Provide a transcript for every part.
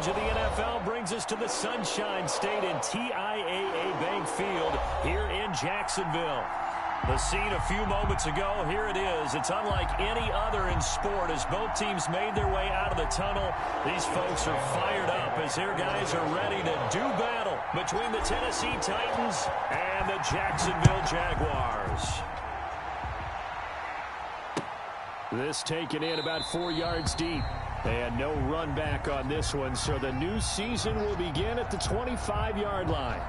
To the NFL brings us to the Sunshine State and TIAA Bank Field here in Jacksonville. The scene a few moments ago, here it is. It's unlike any other in sport as both teams made their way out of the tunnel. These folks are fired up as their guys are ready to do battle between the Tennessee Titans and the Jacksonville Jaguars. This taken in about 4 yards deep. And no run back on this one, so the new season will begin at the 25-yard line.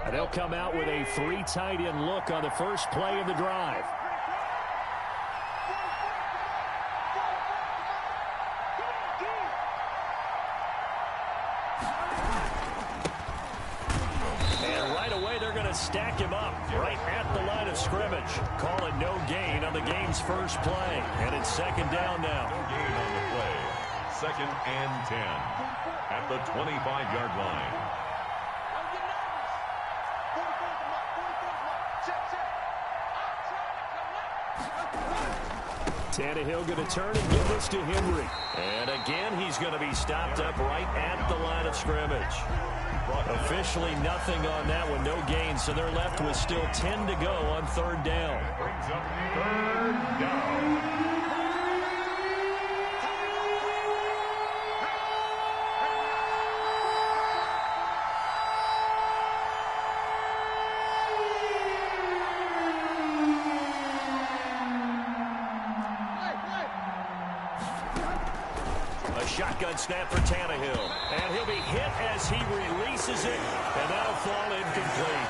They'll come out with a 3 tight end look on the first play of the drive. And right away they're going to stack him up right at the line of scrimmage. Call it no gain on the game's first play. And it's second down now. No gain on the play. 2nd and 10 at the 25-yard line. Tannehill going to turn and give this to Henry. And again, he's going to be stopped up right at the line of scrimmage. Officially nothing on that one, no gain, so they're left with still 10 to go on 3rd down. Brings up 3rd down. Shotgun snap for Tannehill. And he'll be hit as he releases it, and that'll fall incomplete.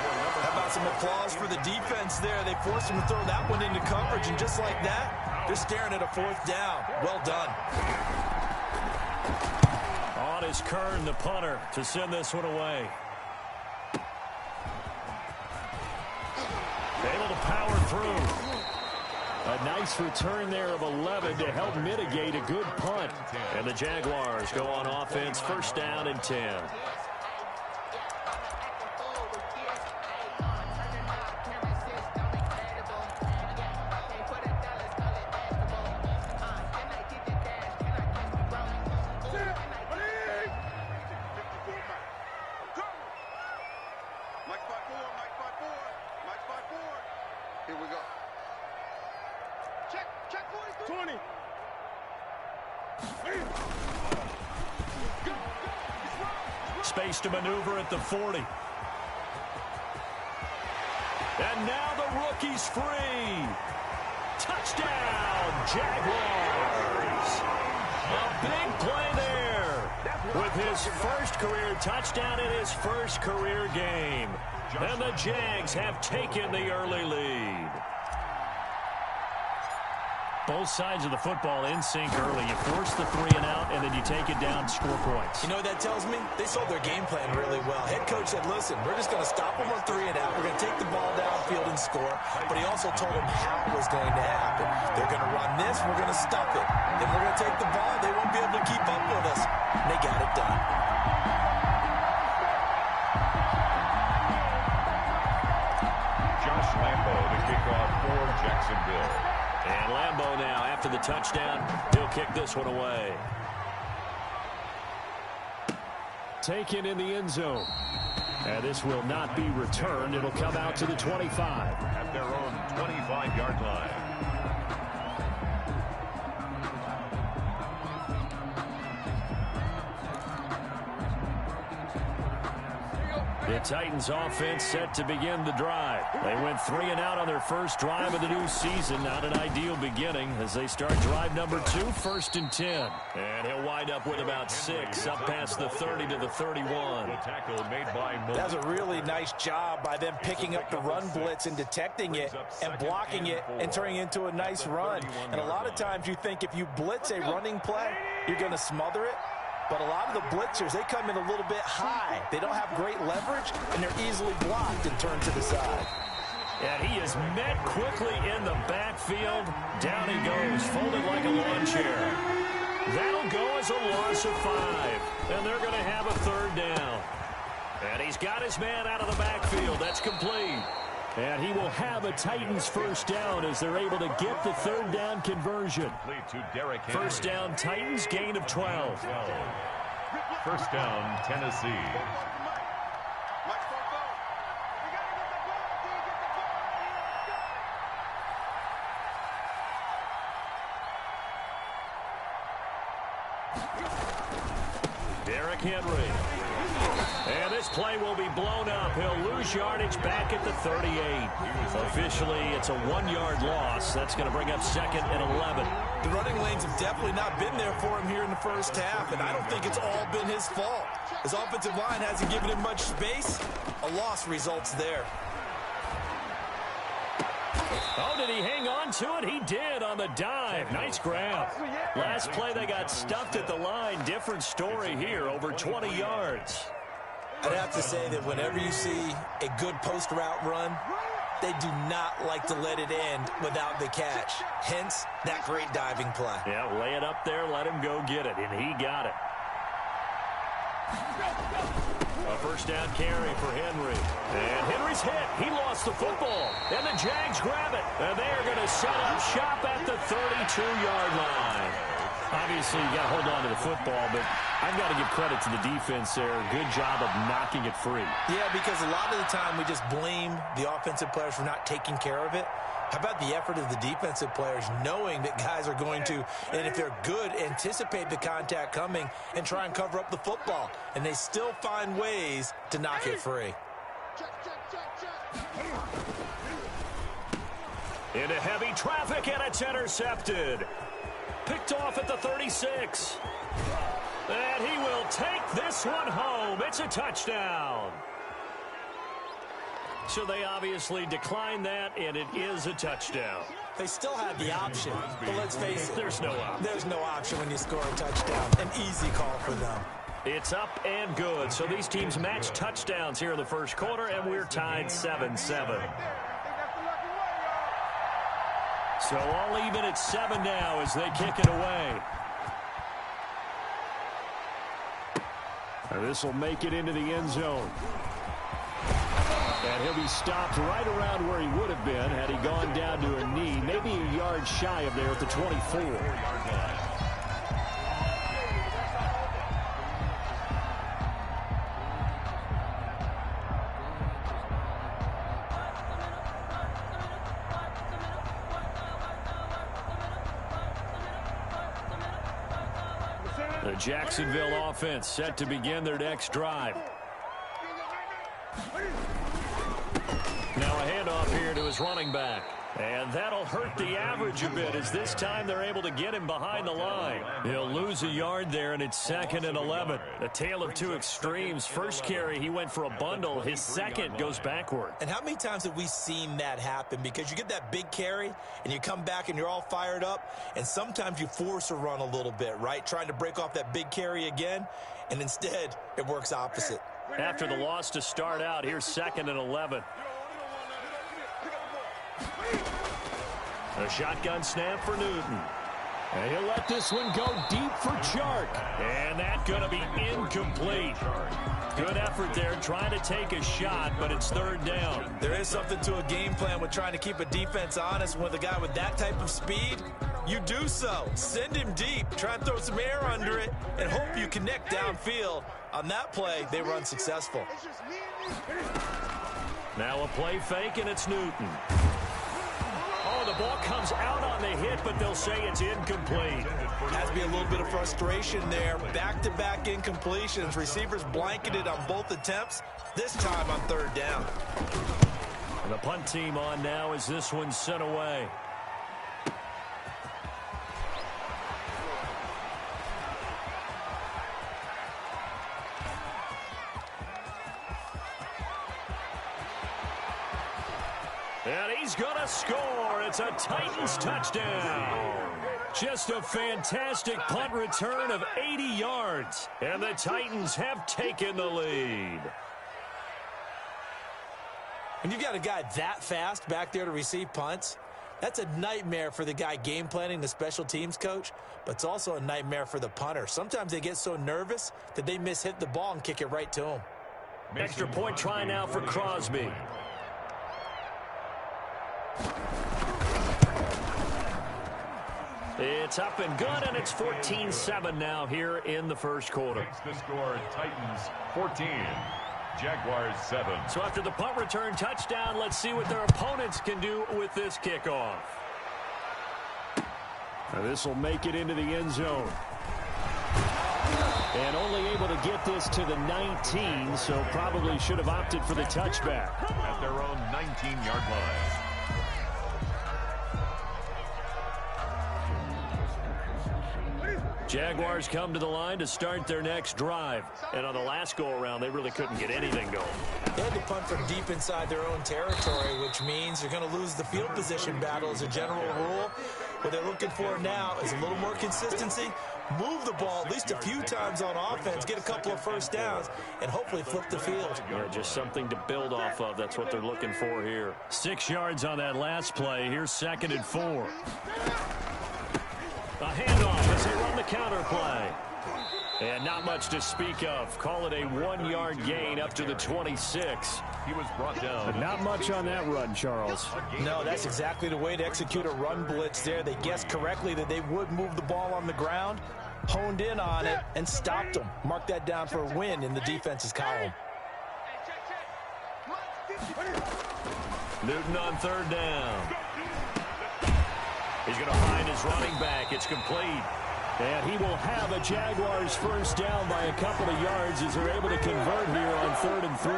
How about some applause for the defense there? They forced him to throw that one into coverage, and just like that, they're staring at a 4th down. Well done. On is Kern, the punter, to send this one away. Able to power through. A nice return there of 11 to help mitigate a good punt. And the Jaguars go on offense, 1st down and 10. Here we go. Check 20. Space to maneuver at the 40. And now the rookie's free. Touchdown, Jaguars. A big play there with his first career touchdown in his first career game. And the Jags have taken the early lead. Both sides of the football in sync early. You force the 3 and out, and then you take it down, score points. You know what that tells me? They sold their game plan really well. Head coach said, listen, we're just going to stop them on 3 and out. We're going to take the ball downfield and score. But he also told them how it was going to happen. They're going to run this. We're going to stop it. Then we're going to take the ball. They won't be able to keep up with us. And they got it done. Josh Lambo to kick off for Jacksonville. And Lambo now, after the touchdown, he'll kick this one away. Taken in the end zone. And this will not be returned. It'll come out to the 25. At their own 25-yard line. The Titans offense set to begin the drive. They went 3 and out on their first drive of the new season. Not an ideal beginning as they start drive number 2, 1st and 10. And he'll wind up with about 6 up past the 30 to the 31. That's a really nice job by them picking up the run blitz and detecting it and blocking it and turning it into a nice run. And a lot of times you think if you blitz a running play, you're going to smother it. But a lot of the blitzers, they come in a little bit high. They don't have great leverage, and they're easily blocked and turned to the side. And he is met quickly in the backfield. Down he goes, folded like a lawn chair. That'll go as a loss of 5. And they're going to have a 3rd down. And he's got his man out of the backfield. That's complete. And he will have a Titans 1st down as they're able to get the 3rd down conversion. 1st down, Titans, gain of 12. 1st down, Tennessee. Derrick Henry. And this play will be blown up. He'll lose yardage back at the 38. Officially, it's a 1-yard loss. That's going to bring up 2nd and 11. The running lanes have definitely not been there for him here in the first half, and I don't think it's all been his fault. His offensive line hasn't given him much space. A loss results there. Oh, did he hang on to it? He did on the dive. Nice grab. Last play, they got stuffed at the line. Different story here, over 20 yards. I'd have to say that whenever you see a good post route run, they do not like to let it end without the catch. Hence, that great diving play. Yeah, lay it up there, let him go get it, and he got it. A 1st down carry for Henry. And Henry's hit. He lost the football. And the Jags grab it. And they're going to set up shop at the 32-yard line. Obviously, you got to hold on to the football, but I've got to give credit to the defense there. Good job of knocking it free. Yeah, because a lot of the time we just blame the offensive players for not taking care of it. How about the effort of the defensive players knowing that guys are going to, and if they're good, anticipate the contact coming and try and cover up the football. And they still find ways to knock it free. Into heavy traffic, and it's intercepted. Picked off at the 36. And he will take this one home. It's a touchdown. So they obviously declined that, and it is a touchdown. They still had the option, but let's face it. There's no option. There's no option when you score a touchdown. An easy call for them. It's up and good. So these teams match touchdowns here in the first quarter, and we're tied 7-7. So all even at 7 now as they kick it away. And this will make it into the end zone. And he'll be stopped right around where he would have been had he gone down to a knee, maybe a yard shy of there at the 24. The Jacksonville offense set to begin their next drive. Now a handoff here to his running back. And that'll hurt the average a bit as this time they're able to get him behind the line. He'll lose a yard there, and it's 2nd and 11. A tale of two extremes. First carry, he went for a bundle. His second goes backward. And how many times have we seen that happen? Because you get that big carry, and you come back, and you're all fired up, and sometimes you force a run a little bit, right? Trying to break off that big carry again, and instead it works opposite. After the loss to start out, here's 2nd and 11. A shotgun snap for Newton. And he'll let this one go deep for Chark. And that's going to be incomplete. Good effort there trying to take a shot, but it's 3rd down. There is something to a game plan with trying to keep a defense honest. With a guy with that type of speed, you do so. Send him deep. Try and throw some air under it and hope you connect downfield. On that play, they run successful. Now a play fake, and it's Newton. Oh, the ball comes out on the hit it, but they'll say it's incomplete. Has to be a little bit of frustration there. Back-to-back incompletions. Receivers blanketed on both attempts, this time on third down. And the punt team on now as this one's sent away. And he's going to score. It's a Titans touchdown. Just a fantastic punt return of 80 yards. And the Titans have taken the lead. When you've got a guy that fast back there to receive punts, that's a nightmare for the guy game planning, the special teams coach, but it's also a nightmare for the punter. Sometimes they get so nervous that they mishit the ball and kick it right to him. Extra point try now for Crosby. It's up and good, and it's 14-7 now here in the first quarter. Makes the score Titans 14, Jaguars 7. So after the punt return touchdown, let's see what their opponents can do with this kickoff. This will make it into the end zone. And only able to get this to the 19, so probably should have opted for the touchback. At their own 19-yard line. Jaguars come to the line to start their next drive. And on the last go-around, they really couldn't get anything going. They had to punt from deep inside their own territory, which means you're going to lose the field position battle as a general rule. What they're looking for now is a little more consistency, move the ball at least a few times on offense, get a couple of first downs, and hopefully flip the field. Yeah, just something to build off of. That's what they're looking for here. 6 yards on that last play. Here's 2nd and 4. A handoff as they run the counter play. And not much to speak of. Call it a 1-yard gain up to the 26. He was brought down. But not much on that run, Charles. No, that's exactly the way to execute a run blitz there. They guessed correctly that they would move the ball on the ground, honed in on it, and stopped them. Mark that down for a win in the defense's column. Newton on third down. He's going to find his running back. It's complete. And he will have a Jaguars first down by a couple of yards as they're able to convert here on 3rd and 3.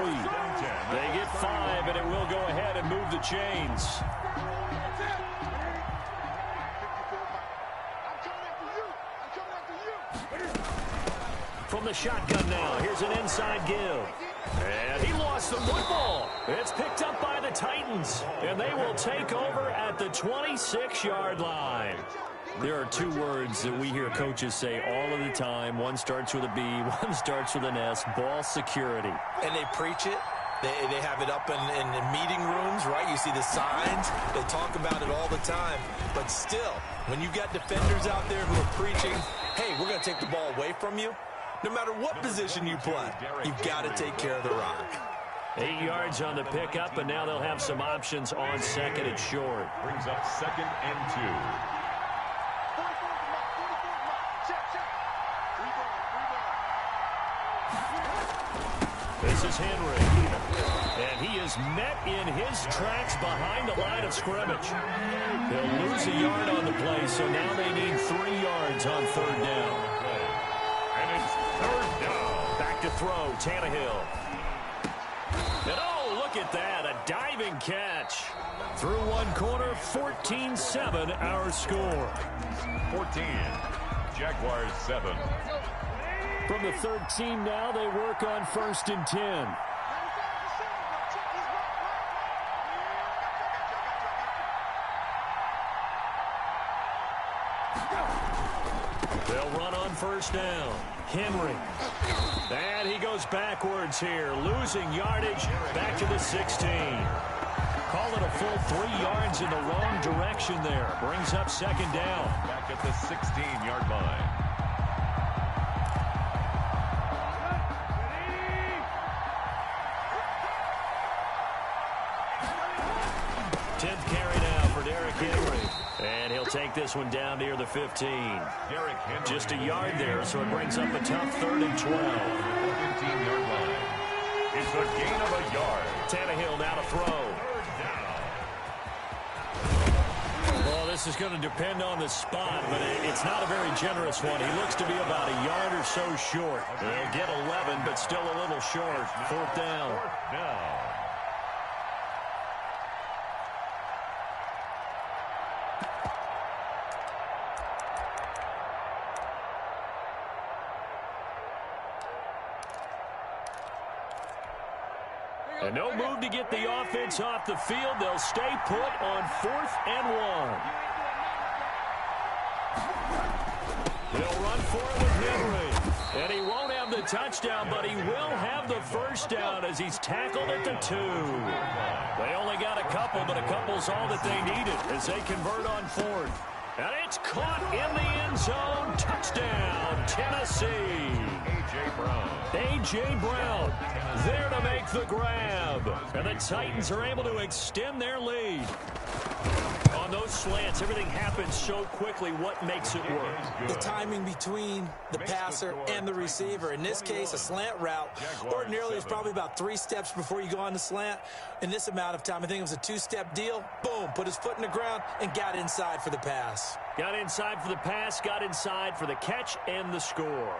They get 5, and it will go ahead and move the chains. From the shotgun now, here's an inside give. And he lost the football. It's picked up by the Titans, and they will take over at the 26-yard line. There are 2 words that we hear coaches say all of the time. One starts with a B, one starts with an S, ball security. And they preach it. They have it up in meeting rooms, right? You see the signs. They talk about it all the time. But still, when you got defenders out there who are preaching, hey, we're going to take the ball away from you, no matter what position you play, you've got to take care of the rock. 8 yards on the pickup, and now they'll have some options on 2nd and short. Brings up 2nd and 2. This is Henry. And he is met in his tracks behind the line of scrimmage. They'll lose a yard on the play, so now they need 3 yards on 3rd down. And it's 3rd down. Back to throw, Tannehill. And oh, look at that, a diving catch. Through one corner, 14-7 our score. 14, Jaguars 7. From the 13 now, they work on 1st and 10. They'll run on 1st down. Henry. And he goes backwards here, losing yardage back to the 16. Call it a full 3 yards in the wrong direction there. Brings up 2nd down. Back at the 16-yard line. And he'll take this one down near the 15. Just a yard there, so it brings up a tough 3rd and 12. 15-yard line. It's a gain of a yard. Tannehill now to throw. Oh, this this is going to depend on the spot, but it's not a very generous one. He looks to be about a yard or so short. They'll get 11, but still a little short. Fourth down. And no move to get the offense off the field. They'll stay put on 4th and 1. He'll run for it with Henry. And he won't have the touchdown, but he will have the first down as he's tackled at the 2. They only got a couple, but a couple's all that they needed as they convert on 4th. And it's caught in the end zone. Touchdown, Tennessee. A.J. Brown there to make the grab. And the Titans are able to extend their lead. On those slants, everything happens so quickly. What makes it work? The timing between the passer and the receiver. In this case, a slant route ordinarily is probably about 3 steps before you go on the slant. In this amount of time, I think it was a 2-step deal. Boom, put his foot in the ground and got inside for the pass. Got inside for the pass, got inside for the catch and the score.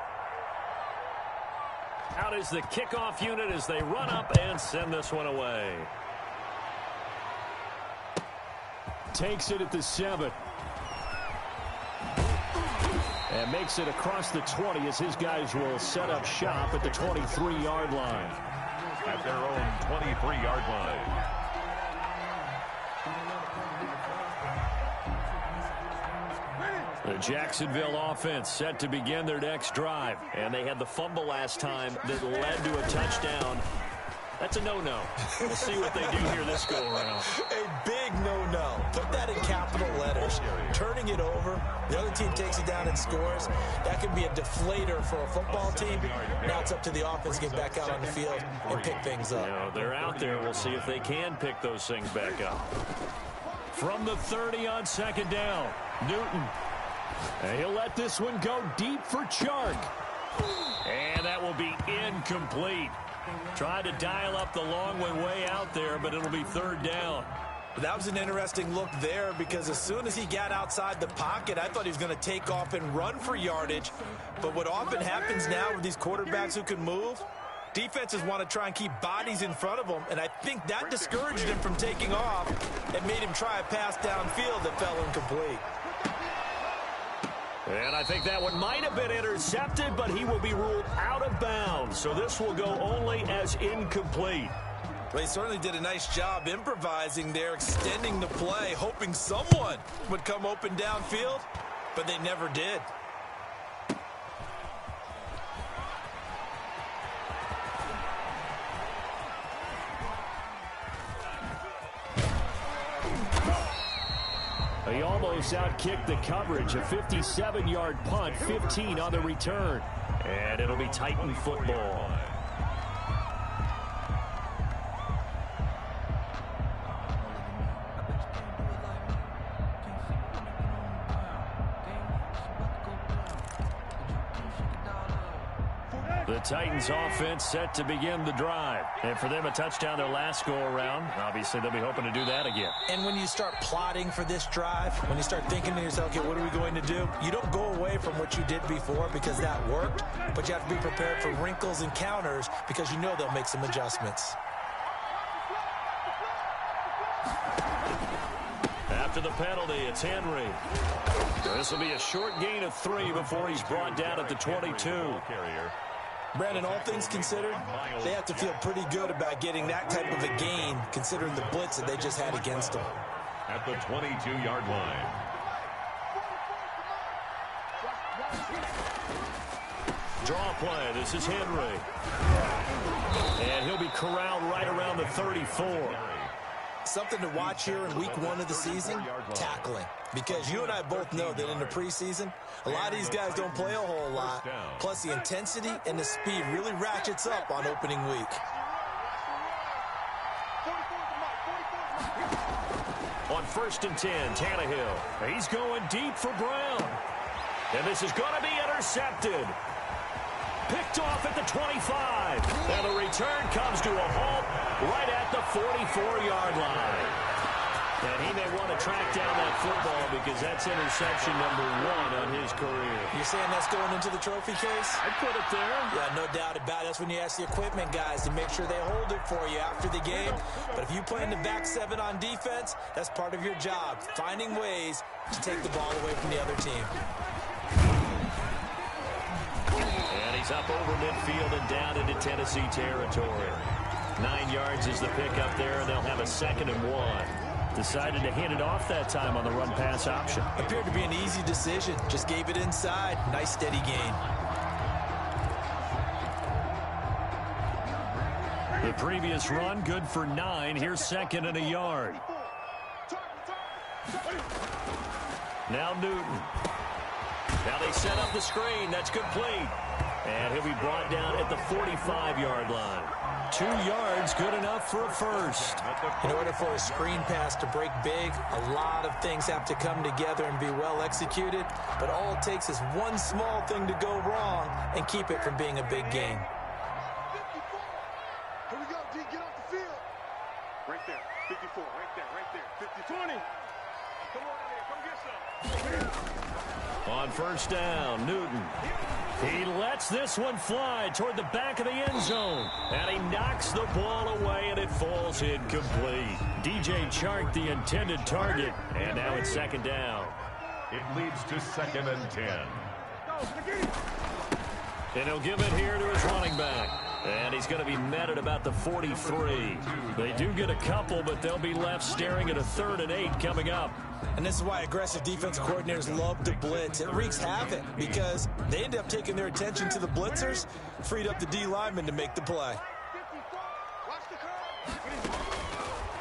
Out is the kickoff unit as they run up and send this one away. Takes it at the 7. And makes it across the 20 as his guys will set up shop at the 23-yard line. At their own 23-yard line. The Jacksonville offense set to begin their next drive. And they had the fumble last time that led to a touchdown. That's a no-no. We'll see what they do here this go-around. A big no-no. Put that in capital letters. Turning it over, the other team takes it down and scores. That can be a deflator for a football team. Now it's up to the offense to get back out on the field and pick things up. You know, they're out there. We'll see if they can pick those things back up. From the 30 on 2nd down, Newton. And he'll let this one go deep for Chark. And that will be incomplete. Tried to dial up the long one way out there, but it'll be 3rd down. That was an interesting look there because as soon as he got outside the pocket, I thought he was going to take off and run for yardage. But what often happens now with these quarterbacks who can move, defenses want to try and keep bodies in front of them, and I think that discouraged him from taking off and made him try a pass downfield that fell incomplete. And I think that one might have been intercepted, but he will be ruled out of bounds. So this will go only as incomplete. Well, he certainly did a nice job improvising there, extending the play, hoping someone would come open downfield, but they never did. He almost outkicked the coverage. A 57-yard punt, 15 on the return. And it'll be Titan football. The Titans offense set to begin the drive. And for them, a touchdown their last go-around. Obviously, they'll be hoping to do that again. And when you start plotting for this drive, when you start thinking to yourself, okay, what are we going to do? You don't go away from what you did before because that worked, but you have to be prepared for wrinkles and counters because you know they'll make some adjustments. After the penalty, it's Henry. This will be a short gain of 3 before he's brought down at the 22. Brandon, all things considered, they have to feel pretty good about getting that type of a gain, considering the blitz that they just had against them. At the 22-yard line. Draw play. This is Henry. And he'll be corralled right around the 34. Something to watch here in week 1 of the season, tackling. Because you and I both know that in the preseason, a lot of these guys don't play a whole lot. Plus the intensity and the speed really ratchets up on opening week. On 1st and 10, Tannehill. He's going deep for Brown. And this is going to be intercepted. Picked off at the 25. And the return comes to a halt right at the 44-yard line. And he may want to track down that football because that's interception number 1 on his career. You're saying that's going into the trophy case? I'd put it there. Yeah, no doubt about it. That's when you ask the equipment guys to make sure they hold it for you after the game. But if you play in the back 7 on defense, that's part of your job, finding ways to take the ball away from the other team. And he's up over midfield and down into Tennessee territory. 9 yards is the pickup there, and they'll have a 2nd and 1. Decided to hand it off that time on the run-pass option. Appeared to be an easy decision. Just gave it inside. Nice, steady gain. The previous run, good for 9. Here's 2nd and a yard. Now Newton. Now they set up the screen. That's complete. And he'll be brought down at the 45-yard line. 2 yards, good enough for a first. In order for a screen pass to break big, a lot of things have to come together and be well executed. But all it takes is one small thing to go wrong and keep it from being a big gain. Here we go, D. Get off the field. Right there. 54. Right there. 50. 20. Come on out here. Come get some. On first down, Newton. He lets this one fly toward the back of the end zone. And he knocks the ball away, and it falls incomplete. DJ Chark, the intended target. And now it's 2nd down. It leads to 2nd and 10. And he'll give it here to his running back. And he's going to be met at about the 43. They do get a couple, but they'll be left staring at a 3rd and 8 coming up. And this is why aggressive defensive coordinators love to blitz. It wreaks havoc because they end up taking their attention to the blitzers, freed up the D lineman to make the play.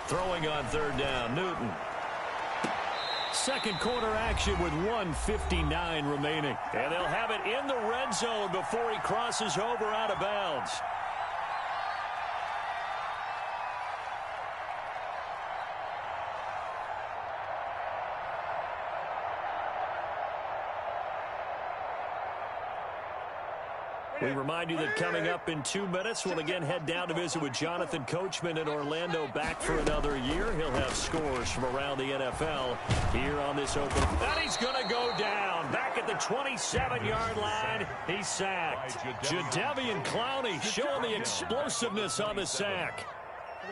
Throwing on 3rd down, Newton. 2nd quarter action with 1:59 remaining. And they'll have it in the red zone before he crosses over out of bounds. We remind you that coming up in 2 minutes, we'll again head down to visit with Jonathan Coachman in Orlando, back for another year. He'll have scores from around the NFL here on this open. And he's going to go down. Back at the 27-yard line, he's sacked. Jadeveon Clowney showing the explosiveness on the sack.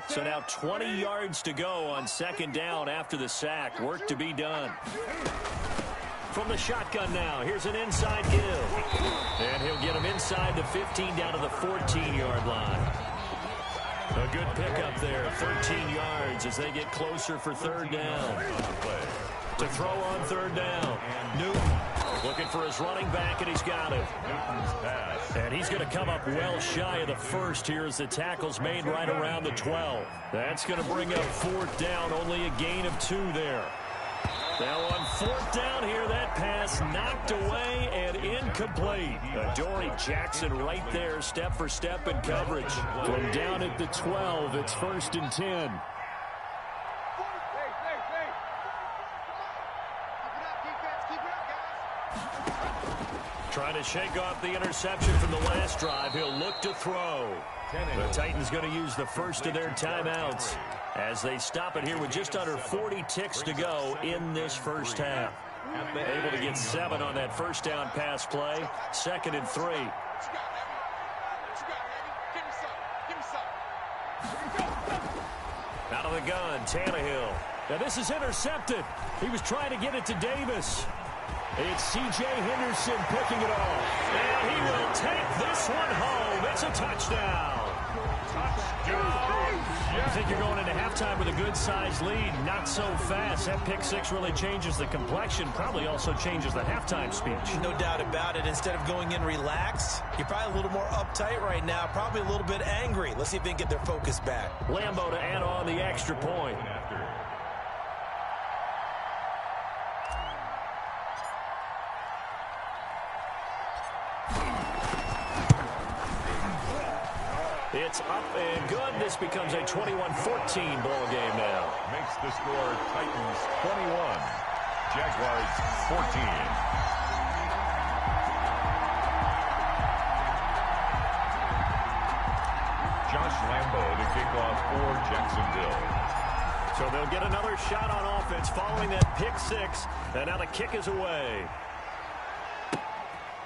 So now 20 yards to go on 2nd down after the sack. Work to be done. From the shotgun now, here's an inside give. And he'll get him inside the 15 down to the 14-yard line. A good pickup there, 13 yards as they get closer for 3rd down. To throw on 3rd down, Newton looking for his running back, and he's got it. And he's going to come up well shy of the 1st here as the tackle's made right around the 12. That's going to bring up 4th down, only a gain of 2 there. Now on 4th down here, that pass knocked away and incomplete. Adoree Jackson right there, step for step in coverage. From down at the 12, it's 1st and 10. Trying to shake off the interception from the last drive. He'll look to throw. The Titans going to use the first of their timeouts as they stop it here with just under 40 ticks to go in this first half. Able to get 7 on that first down pass play. 2nd and 3. Out of the gun, Tannehill. Now this is intercepted. He was trying to get it to Davis. It's C.J. Henderson picking it off. And he will take this one home. It's a touchdown. I think you're going into halftime with a good-sized lead. Not so fast. That pick 6 really changes the complexion. Probably also changes the halftime speech. No doubt about it. Instead of going in relaxed, you're probably a little more uptight right now. Probably a little bit angry. Let's see if they can get their focus back. Lambo to add on the extra point. It's up and good. This becomes a 21-14 ball game now. Makes the score Titans 21, Jaguars 14. Josh Lambo to kick off for Jacksonville. So they'll get another shot on offense following that pick six. And now the kick is away.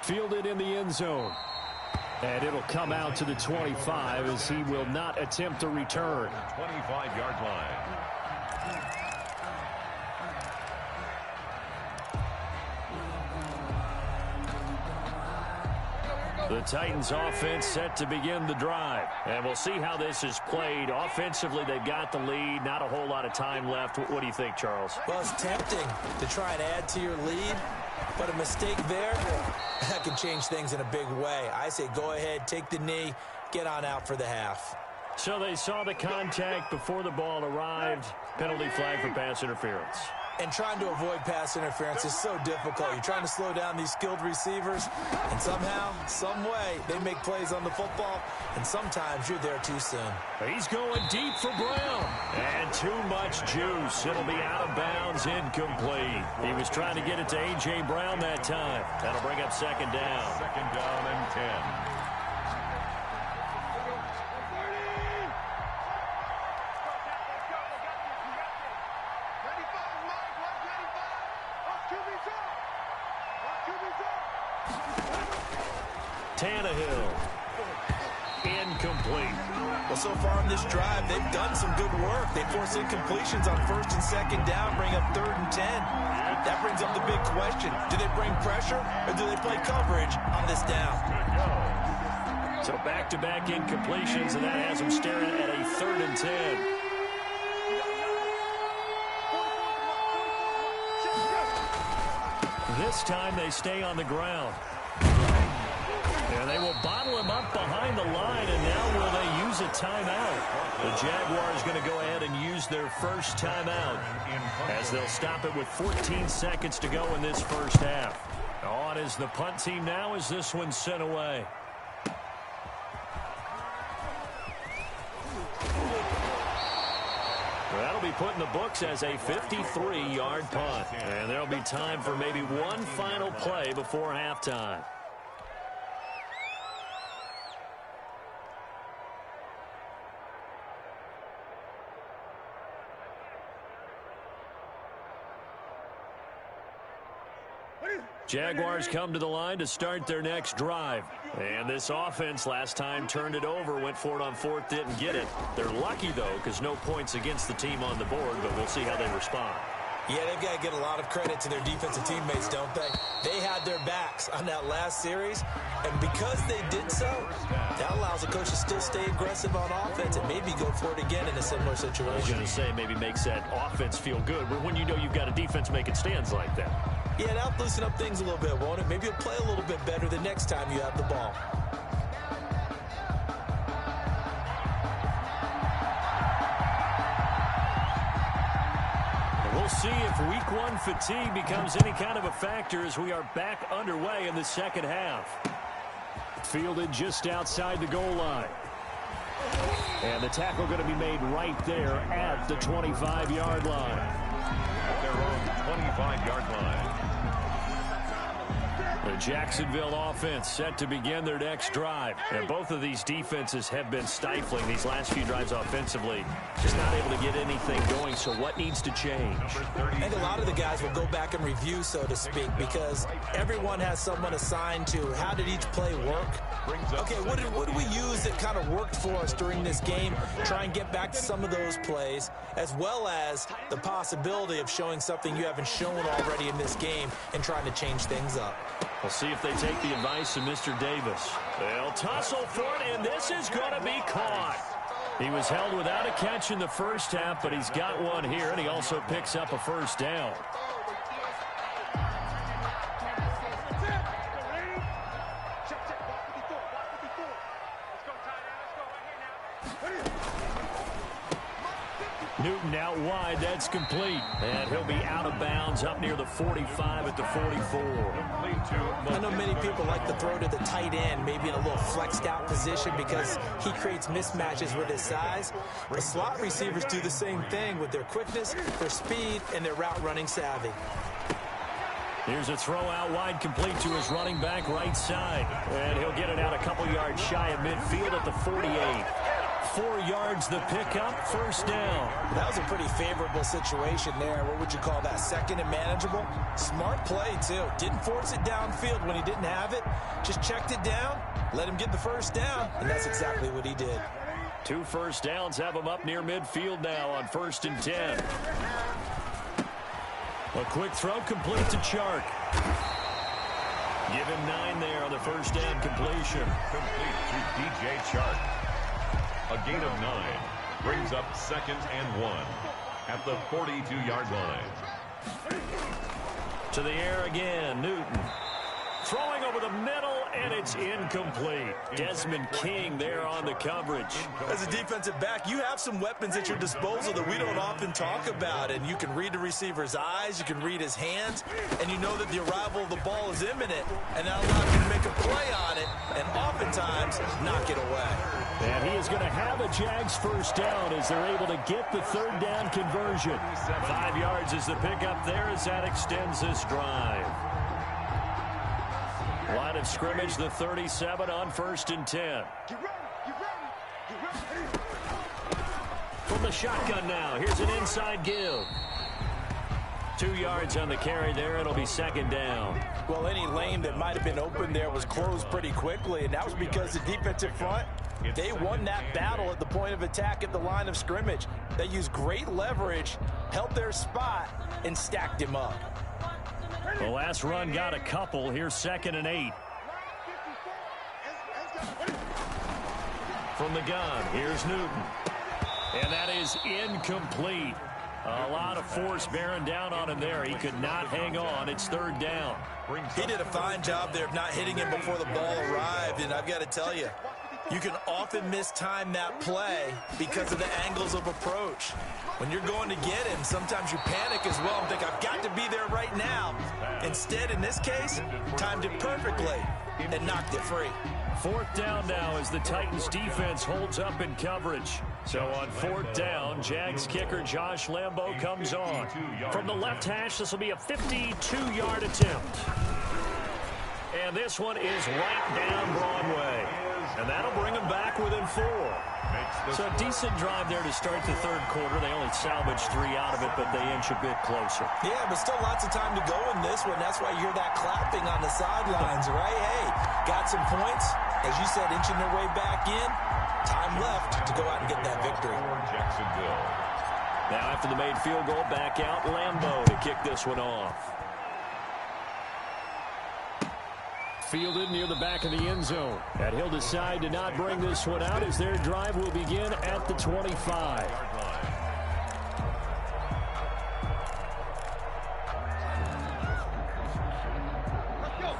Fielded in the end zone. And it'll come out to the 25 as he will not attempt a return. 25-yard line. The Titans offense set to begin the drive. And we'll see how this is played. Offensively, they've got the lead. Not a whole lot of time left. What do you think, Charles? Well, it's tempting to try and add to your lead, but a mistake there, that can change things in a big way. I say go ahead, take the knee, get on out for the half. So they saw the contact before the ball arrived. Penalty flag for pass interference. And trying to avoid pass interference is so difficult. You're trying to slow down these skilled receivers, and somehow, some way, they make plays on the football, and sometimes you're there too soon. He's going deep for Brown. And too much juice. It'll be out of bounds, incomplete. He was trying to get it to A.J. Brown that time. That'll bring up second down. Second down and 10. Tannehill. Incomplete. Well, so far on this drive, they've done some good work. They force incompletions on first and second down, bring up 3rd and 10. That brings up the big question. Do they bring pressure or do they play coverage on this down? So back-to-back incompletions, and that has them staring at a 3rd and 10. This time they stay on the ground. And they will bottle him up behind the line, and now will they use a timeout? The Jaguars going to go ahead and use their first timeout as they'll stop it with 14 seconds to go in this first half. On is the punt team now as this one's sent away. That'll be put in the books as a 53-yard punt. And there'll be time for maybe one final play before halftime. Jaguars come to the line to start their next drive. And this offense last time turned it over, went for it on 4th, didn't get it. They're lucky, though, because no points against the team on the board, but we'll see how they respond. Yeah, they've got to get a lot of credit to their defensive teammates, don't they? They had their backs on that last series, and because they did so, that allows the coach to still stay aggressive on offense and maybe go for it again in a similar situation. I was going to say maybe makes that offense feel good, but when you know you've got a defense making stands like that. Yeah, that'll loosen up things a little bit, won't it? Maybe you'll play a little bit better the next time you have the ball. We'll see if week 1 fatigue becomes any kind of a factor as we are back underway in the second half. Fielded just outside the goal line. And the tackle going to be made right there at the 25-yard line. At their own 25-yard line. The Jacksonville offense set to begin their next drive. And both of these defenses have been stifling these last few drives offensively. Just not able to get anything going, so what needs to change? I think a lot of the guys will go back and review, so to speak, because everyone has someone assigned to how did each play work. Okay, what did we use that kind of worked for us during this game? Try and get back to some of those plays, as well as the possibility of showing something you haven't shown already in this game and trying to change things up. We'll see if they take the advice of Mr. Davis. They'll tussle for it, and this is going to be caught. He was held without a catch in the first half, but he's got one here, and he also picks up a first down. Newton out wide, that's complete. And he'll be out of bounds up near the 45 at the 44. I know many people like to throw to the tight end, maybe in a little flexed out position because he creates mismatches with his size. The slot receivers do the same thing with their quickness, their speed, and their route running savvy. Here's a throw out wide, complete to his running back right side. And he'll get it out a couple yards shy of midfield at the 48. 4 yards the pickup, first down. That was a pretty favorable situation there. What would you call that? Second and manageable? Smart play, too. Didn't force it downfield when he didn't have it. Just checked it down, let him get the first down, and that's exactly what he did. 2 first downs have him up near midfield now on 1st and 10. A quick throw complete to Chark. Give him 9 there on the first down completion. Complete to DJ Chark. A gain of 9 brings up 2nd and 1 at the 42-yard line. To the air again, Newton. Throwing over the middle, and it's incomplete. Desmond King there on the coverage. As a defensive back, you have some weapons at your disposal that we don't often talk about, and you can read the receiver's eyes, you can read his hands, and you know that the arrival of the ball is imminent, and that allows you to make a play on it, and oftentimes knock it away. And he is going to have a Jags first down as they're able to get the 3rd down conversion. 5 yards is the pickup there as that extends this drive. Line of scrimmage, the 37 on 1st and 10. From the shotgun now, here's an inside give. 2 yards on the carry there. It'll be 2nd down. Well, any lane that might have been open there was closed pretty quickly, and that was because the defensive front, they won that battle at the point of attack at the line of scrimmage. They used great leverage, held their spot, and stacked him up. The last run got a couple. Here's 2nd and 8. From the gun, here's Newton. And that is incomplete. A lot of force bearing down on him there. He could not hang on. It's 3rd down. He did a fine job there of not hitting him before the ball arrived, and I've got to tell you, you can often mistime that play because of the angles of approach. When you're going to get him, sometimes you panic as well and think, I've got to be there right now. Instead, in this case, timed it perfectly and knocked it free. 4th down now as the Titans defense holds up in coverage. So on 4th down, Jags kicker Josh Lambo comes on. From the left hash, this will be a 52-yard attempt. And this one is right down Broadway. And that'll bring them back within 4. So a decent drive there to start the 3rd quarter. They only salvaged 3 out of it, but they inch a bit closer. Yeah, but still lots of time to go in this one. That's why you hear that clapping on the sidelines, right? Hey, got some points. As you said, inching their way back in. Time left to go out and get that victory. Jacksonville. Now after the made field goal, back out Lambo to kick this one off. Fielded near the back of the end zone. And he'll decide to not bring this one out as their drive will begin at the 25.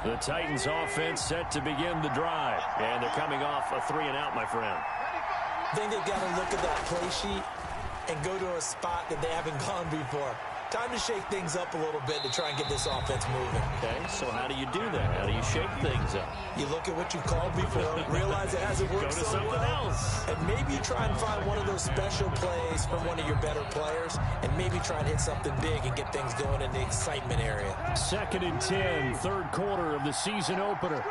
The Titans offense set to begin the drive. And they're coming off a 3-and-out, my friend. I think they've got to look at that play sheet and go to a spot that they haven't gone before. Time to shake things up a little bit to try and get this offense moving. Okay, so how do you do that? How do you shake things up? You look at what you called before, realize it hasn't worked so well, and maybe you try and find one of those special plays from one of your better players, and maybe try and hit something big and get things going in the excitement area. 2nd and 10, 3rd quarter of the season opener.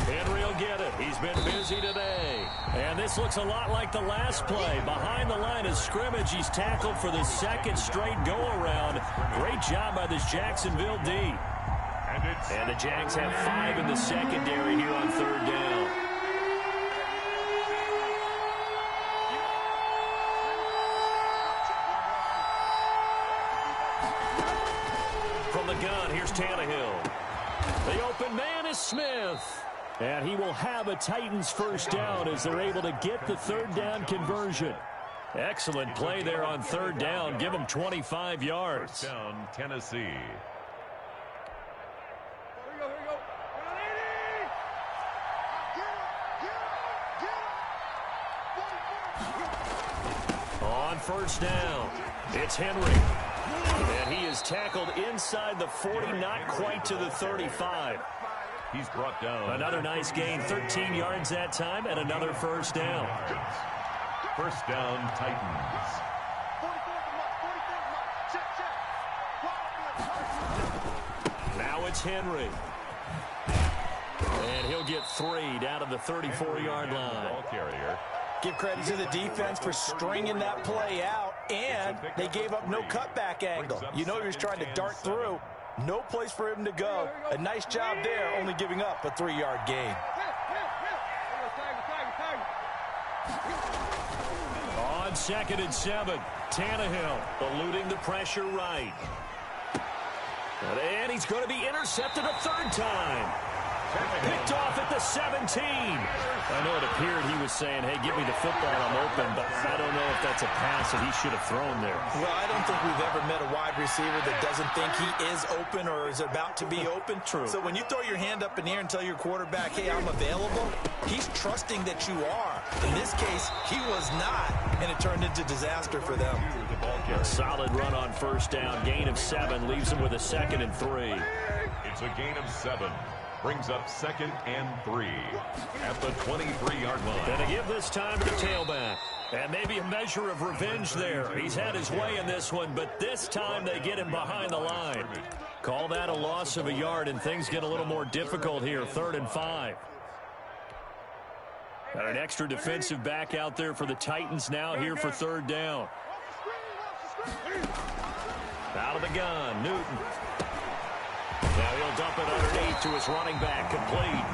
Henry will get it. He's been busy today. And this looks a lot like the last play. Behind the line of scrimmage, he's tackled for the 2nd straight go-around. Great job by this Jacksonville D. And the Jags have 5 in the secondary here on 3rd down. From the gun, here's Tannehill. The open man is Smith. And he will have a Titans first down as they're able to get the 3rd down conversion. Excellent play there on 3rd down. Give them 25 yards. First down, Tennessee. Here we go. On 1st down, it's Henry. And he is tackled inside the 40, not quite to the 35. He's brought down. Another nice gain, 13 yards that time, and another first down. First down, Titans. Now it's Henry. And he'll get 3 down to the 34-yard line. Ball carrier. Give credit to the defense for stringing that play out, and they gave up no cutback angle. You know he was trying to dart through. No place for him to go. A nice job there, only giving up a 3-yard gain. On 2nd and 7, Tannehill eluding the pressure right. And he's going to be intercepted a 3rd time. Picked off at the 17. I know it appeared he was saying, hey, give me the football, I'm open, but I don't know if that's a pass that he should have thrown there. Well, I don't think we've ever met a wide receiver that doesn't think he is open or is about to be open. True. So when you throw your hand up in the air and tell your quarterback, hey, I'm available, he's trusting that you are. In this case, he was not, and it turned into disaster for them. A solid run on 1st down, gain of 7, leaves him with a 2nd and 3. It's a gain of 7. Brings up 2nd and 3 at the 23-yard line. Going to give this time to the tailback. And maybe a measure of revenge there. He's had his way in this one, but this time they get him behind the line. Call that a loss of a yard, and things get a little more difficult here. 3rd and 5. Got an extra defensive back out there for the Titans now here for 3rd down. Out of the gun, Newton. Now he'll dump it underneath to his running back, complete.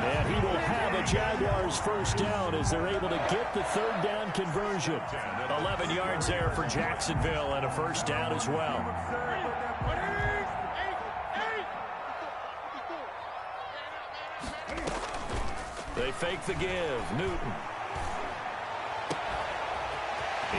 And he will have a Jaguars 1st down as they're able to get the 3rd down conversion. 11 yards there for Jacksonville and a 1st down as well. They fake the give. Newton.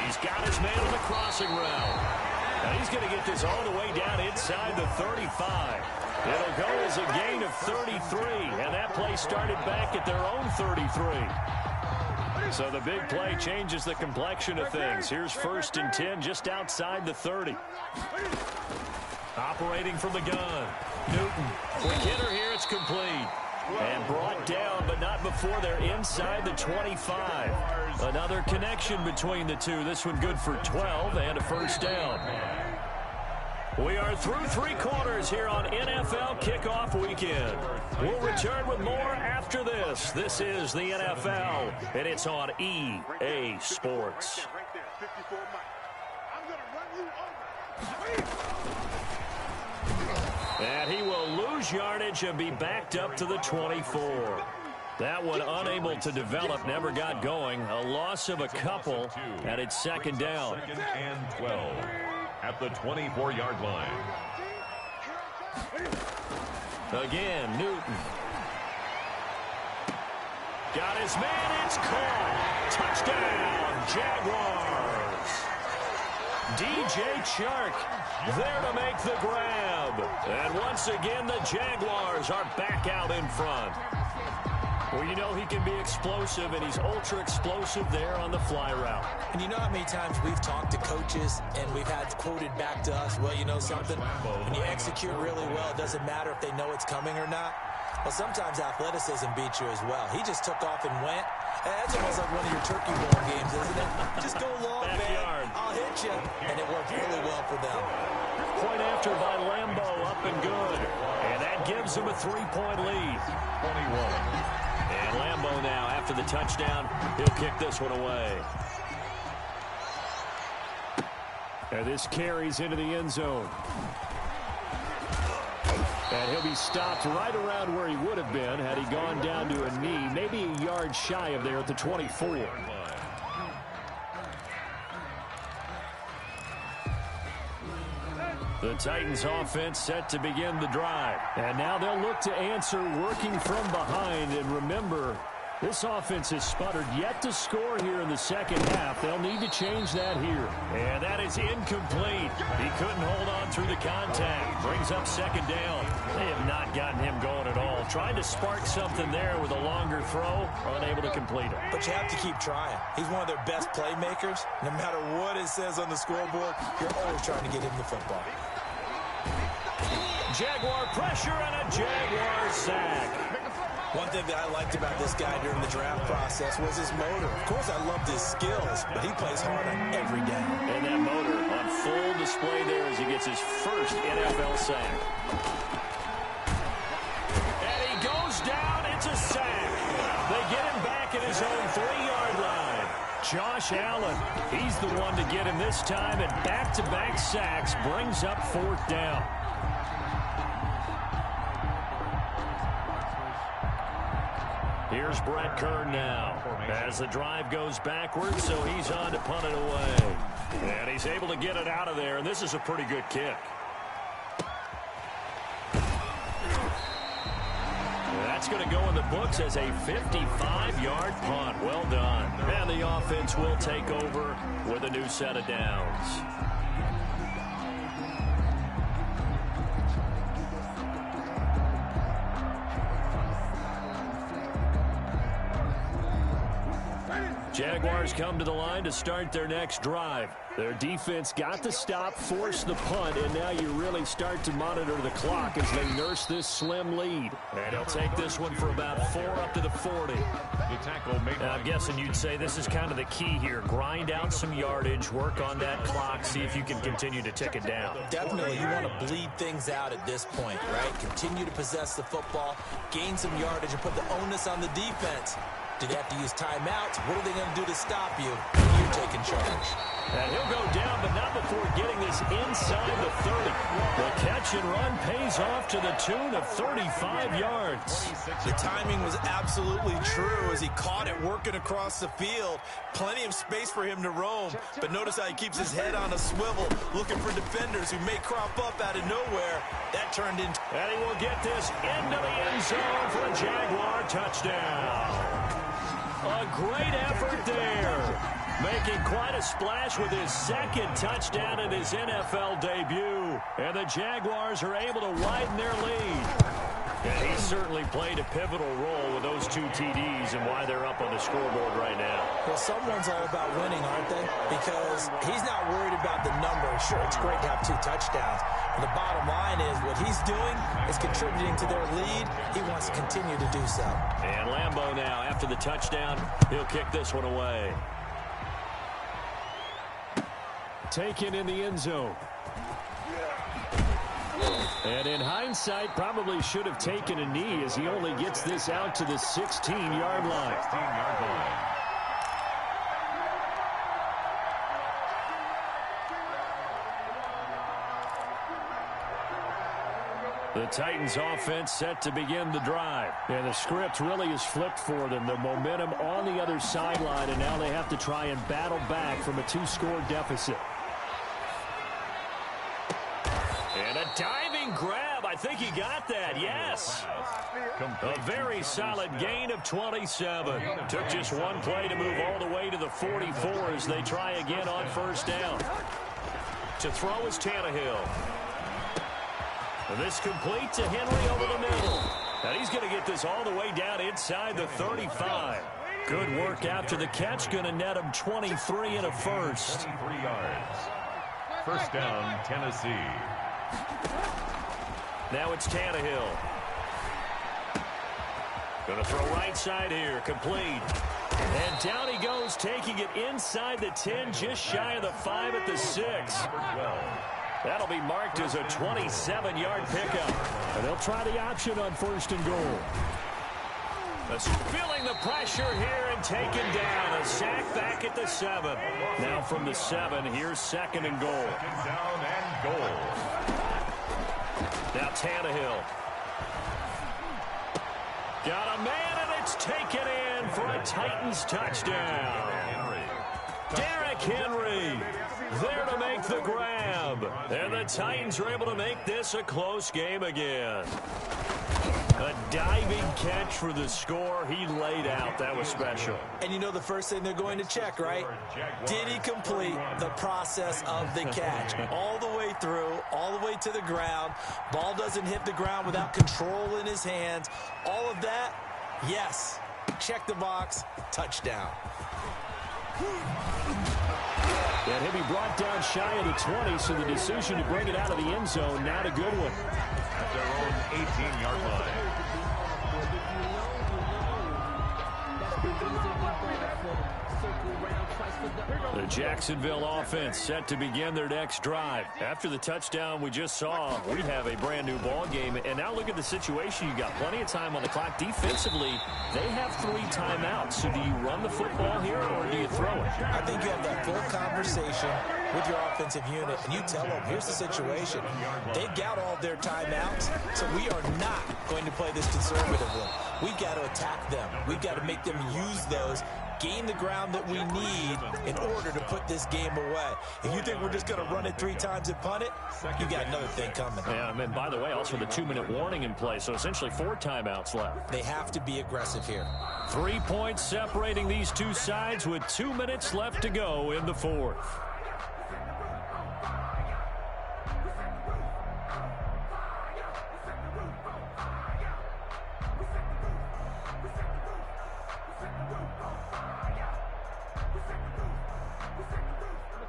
He's got his man on the crossing route. Now he's going to get this all the way down inside the 35. It'll go as a gain of 33, and that play started back at their own 33. So the big play changes the complexion of things. Here's 1st and 10 just outside the 30. Operating from the gun. Newton. Quick hitter here. It's complete. And brought down, but not before they're inside the 25. Another connection between the two. This one good for 12 and a 1st down. We are through 3 quarters here on NFL Kickoff Weekend. We'll return with more after this. This is the NFL, and it's on EA Sports. And he will lose yardage and be backed up to the 24. That one unable to develop, never got going. A loss of a couple, and it's 2nd down. 2nd and 12 at the 24-yard line. Again, Newton. Got his man, it's caught. Touchdown, Jaguars. DJ Chark there to make the grab. And once again, the Jaguars are back out in front. Well, you know he can be explosive, and he's ultra-explosive there on the fly route. And you know how many times we've talked to coaches and we've had quoted back to us, well, you know something? When you execute really well, it doesn't matter if they know it's coming or not. Well, sometimes athleticism beats you as well. He just took off and went. That's almost like one of your Turkey Bowl games, isn't it? Just go long, man. I'll hit you. And it worked really well for them. Point after by Lambo, up and good. And that gives him a 3-point lead. 21. And Lambo now, after the touchdown, he'll kick this one away. And this carries into the end zone. And he'll be stopped right around where he would have been had he gone down to a knee, maybe a yard shy of there at the 24. The Titans offense set to begin the drive. And now they'll look to answer working from behind. And remember, this offense has sputtered yet to score here in the 2nd half. They'll need to change that here. And that is incomplete. He couldn't hold on through the contact. Brings up 2nd down. They have not gotten him going at all. Tried to spark something there with a longer throw, unable to complete it. But you have to keep trying. He's one of their best playmakers. No matter what it says on the scoreboard, you're always trying to get him the football. Jaguar pressure and a Jaguar sack. One thing that I liked about this guy during the draft process was his motor. Of course, I loved his skills, but he plays hard on every down. And that motor on full display there as he gets his first NFL sack. And he goes down Josh Allen. He's the one to get him this time, and back-to-back sacks brings up 4th down. Here's Brett Kern now as the drive goes backwards, so he's on to punt it away. And he's able to get it out of there, and this is a pretty good kick. That's going to go in the books as a 55-yard punt. Well done. And the offense will take over with a new set of downs. Jaguars come to the line to start their next drive. Their defense got the stop, forced the punt, and now you really start to monitor the clock as they nurse this slim lead. And he'll take this one for about 4 up to the 40. Now, I'm guessing you'd say this is kind of the key here. Grind out some yardage, work on that clock, see if you can continue to tick it down. Definitely, you want to bleed things out at this point, right? Continue to possess the football, gain some yardage, and put the onus on the defense. Do they have to use timeouts? What are they going to do to stop you? You're taking charge. And he'll go down, but not before getting this inside the 30. The catch and run pays off to the tune of 35 yards. The timing was absolutely true as he caught it working across the field. Plenty of space for him to roam, but notice how he keeps his head on a swivel, looking for defenders who may crop up out of nowhere. That turned into... And he will get this into the end zone for a Jaguar touchdown. A great effort there. Making quite a splash with his 2nd touchdown in his NFL debut. And the Jaguars are able to widen their lead. And he certainly played a pivotal role with those 2 TDs and why they're up on the scoreboard right now. Well, someone's all about winning, aren't they? Because he's not worried about the number. Sure, it's great to have 2 touchdowns. But the bottom line is what he's doing is contributing to their lead. He wants to continue to do so. And Lambeau now, after the touchdown, he'll kick this one away. Taken in the end zone. And in hindsight, probably should have taken a knee as he only gets this out to the 16-yard line. 16-yard line. The Titans offense set to begin the drive. And the script really is flipped for them. The momentum on the other sideline, and now they have to try and battle back from a 2-score deficit. And a diving grab. I think he got that. Yes. A very solid gain of 27. Took just one play to move all the way to the 44 as they try again on 1st down. To throw is Tannehill. This complete to Henry over the middle. And he's going to get this all the way down inside the 35. Good work after the catch. Going to net him 23 and a first. 23 yards. 1st down, Tennessee. Now it's Tannehill. Going to throw right side here. Complete. And down he goes, taking it inside the 10, just shy of the 5 at the 6. That'll be marked as a 27-yard pickup. And they'll try the option on 1st and goal. Feeling the pressure here and taken down. A sack back at the 7. Now from the 7, here's 2nd and goal. 2nd down and goal. Now Tannehill. Got a man, and it's taken in for a Titans touchdown. Derrick Henry there to make the grab. And the Titans are able to make this a close game again. A diving catch for the score. He laid out. That was special. And you know the first thing they're going to check, right? Did he complete the process of the catch? All the way through, all the way to the ground. Ball doesn't hit the ground without control in his hands. All of that, yes. Check the box. Touchdown. And he'll be brought down shy of the 20, so the decision to bring it out of the end zone, not a good one. At their own 18-yard line. The Jacksonville offense set to begin their next drive. After the touchdown we just saw, we have a brand new ball game. And now look at the situation. You got plenty of time on the clock. Defensively, they have 3 timeouts. So do you run the football here or do you throw it? I think you have that full conversation with your offensive unit, and you tell them, here's the situation. They've got all their timeouts, so we are not going to play this conservatively. We've got to attack them. We've got to make them use those, gain the ground that we need in order to put this game away. If you think we're just going to run it 3 times and punt it, you got another thing coming. Yeah, and by the way, also the 2-minute warning in play, so essentially 4 timeouts left. They have to be aggressive here. 3 points separating these two sides with 2 minutes left to go in the 4th.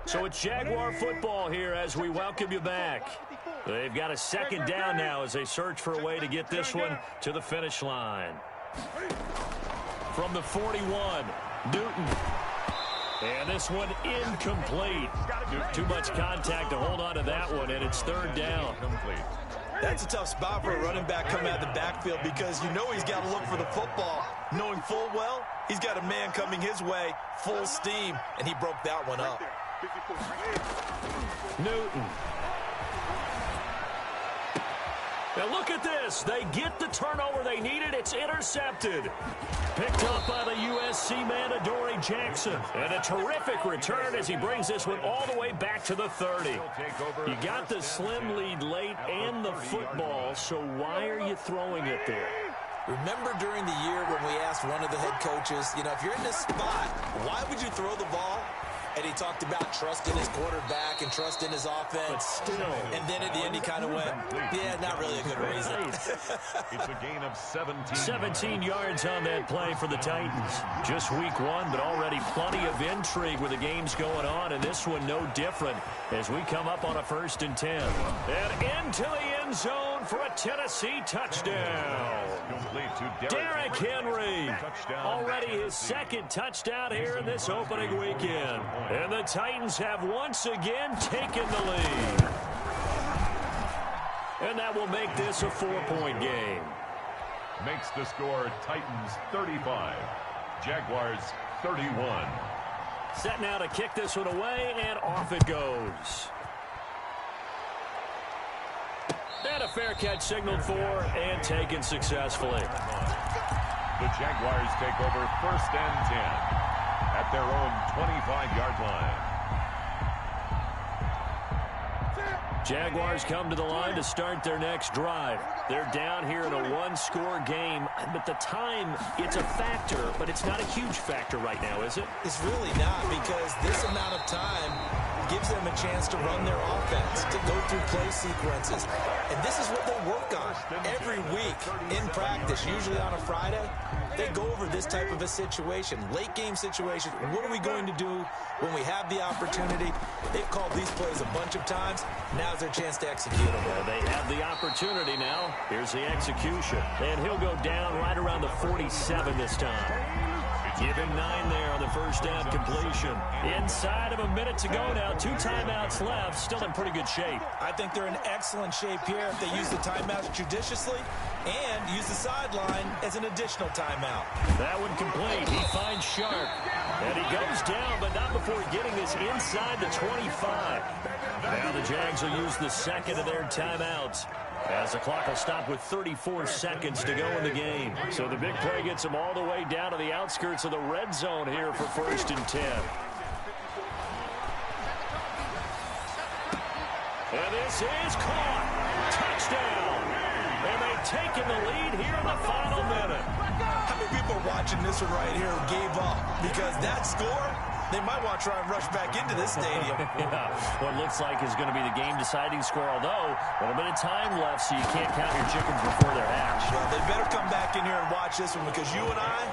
So it's Jaguar football here as we welcome you back. They've got a 2nd down now as they search for a way to get this one to the finish line. From the 41, Newton. And this one incomplete. Too much contact to hold on to that one, and it's 3rd down. That's a tough spot for a running back coming out of the backfield because you know he's got to look for the football, knowing full well he's got a man coming his way, full steam, and he broke that one up. Newton. Now look at this. They get the turnover they needed. It's intercepted. Picked up by the USC man, Adoree Jackson. And a terrific return as he brings this one all the way back to the 30. You got the slim lead late and the football, so why are you throwing it there? Remember during the year when we asked one of the head coaches, you know, if you're in this spot, why would you throw the ball? And he talked about trusting his quarterback and trusting his offense. But still. And then at the end he kind of went, yeah, not really a good reason. It's a gain of 17. 17 yards on that play for the Titans. Just week 1, but already plenty of intrigue with the games going on, and this one no different as we come up on a 1st and 10. And into the end zone for a Tennessee touchdown. Derrick Henry. Already his 2nd touchdown here in this opening weekend. And the Titans have once again taken the lead. And that will make this a 4-point game. Makes the score Titans 35, Jaguars 31. Set now to kick this one away, and off it goes. And a fair catch signaled for and taken successfully. The Jaguars take over 1st and 10 at their own 25-yard line. Jaguars come to the line to start their next drive. They're down here in a 1-score game, but the time, it's a factor, but it's not a huge factor right now, is it? It's really not, because this amount of time gives them a chance to run their offense, to go through play sequences. And this is what they work on every week in practice, usually on a Friday. They go over this type of a situation, late game situation. What are we going to do when we have the opportunity? They've called these plays a bunch of times. Now's their chance to execute them. They have the opportunity now. Here's the execution. And he'll go down right around the 47 this time. Give him 9 there on the 1st down completion. Inside of a minute to go now. 2 timeouts left. Still in pretty good shape. I think they're in excellent shape here if they use the timeouts judiciously and use the sideline as an additional timeout. That one complete. He finds Sharp. And he goes down, but not before getting this inside the 25. Now the Jags will use the 2nd of their timeouts, as the clock will stop with 34 seconds to go in the game. So the big play gets them all the way down to the outskirts of the red zone here for 1st and 10. And this is caught. Touchdown. And they've taken the lead here in the final minute. How many people watching this one right here gave up? Because that score, they might want to try and rush back into this stadium. Yeah, what looks like is going to be the game-deciding score, although a little bit of time left, so you can't count your chickens before they're hatched. Well, they better come back in here and watch this one, because you and I,